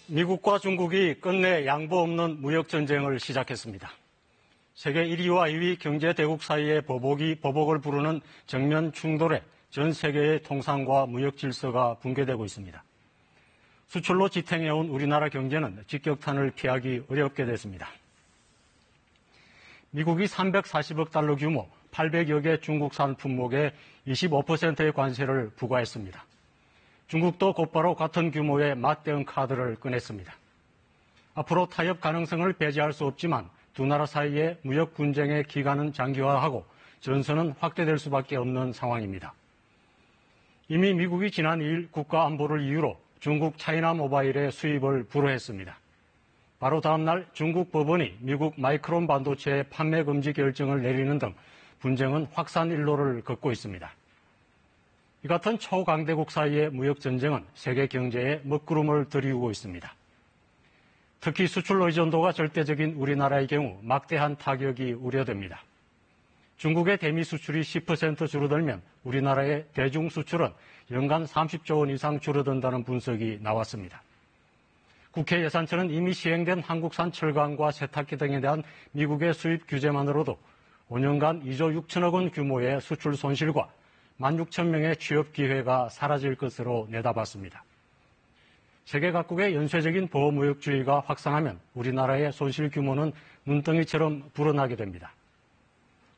미국과 중국이 끝내 양보 없는 무역전쟁을 시작했습니다. 세계 1위와 2위 경제대국 사이의 보복을 부르는 정면 충돌에 전 세계의 통상과 무역 질서가 붕괴되고 있습니다. 수출로 지탱해온 우리나라 경제는 직격탄을 피하기 어렵게 됐습니다. 미국이 340억 달러 규모 800여 개 중국산 품목에 25%의 관세를 부과했습니다. 중국도 곧바로 같은 규모의 맞대응 카드를 꺼냈습니다. 앞으로 타협 가능성을 배제할 수 없지만 두 나라 사이의 무역 분쟁의 기간은 장기화하고 전선은 확대될 수밖에 없는 상황입니다. 이미 미국이 지난 2일 국가안보를 이유로 중국 차이나 모바일의 수입을 불허했습니다. 바로 다음 날 중국 법원이 미국 마이크론 반도체의 판매 금지 결정을 내리는 등 분쟁은 확산 일로를 걷고 있습니다. 이 같은 초강대국 사이의 무역전쟁은 세계 경제에 먹구름을 들이우고 있습니다. 특히 수출 의존도가 절대적인 우리나라의 경우 막대한 타격이 우려됩니다. 중국의 대미 수출이 10% 줄어들면 우리나라의 대중 수출은 연간 30조 원 이상 줄어든다는 분석이 나왔습니다. 국회 예산처는 이미 시행된 한국산 철강과 세탁기 등에 대한 미국의 수입 규제만으로도 5년간 2조 6천억 원 규모의 수출 손실과 16,000명의 취업 기회가 사라질 것으로 내다봤습니다. 세계 각국의 연쇄적인 보호무역주의가 확산하면 우리나라의 손실 규모는 눈덩이처럼 불어나게 됩니다.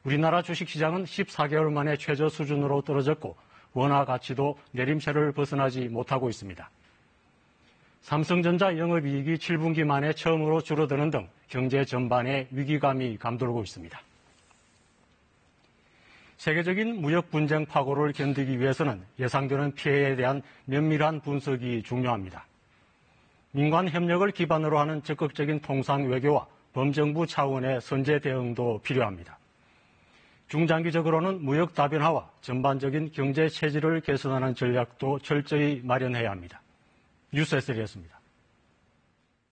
우리나라 주식시장은 14개월 만에 최저 수준으로 떨어졌고 원화 가치도 내림세를 벗어나지 못하고 있습니다. 삼성전자 영업이익이 7분기 만에 처음으로 줄어드는 등 경제 전반에 위기감이 감돌고 있습니다. 세계적인 무역 분쟁 파고를 견디기 위해서는 예상되는 피해에 대한 면밀한 분석이 중요합니다. 민관 협력을 기반으로 하는 적극적인 통상 외교와 범정부 차원의 선제 대응도 필요합니다. 중장기적으로는 무역 다변화와 전반적인 경제 체질을 개선하는 전략도 철저히 마련해야 합니다. 뉴스 SL이었습니다.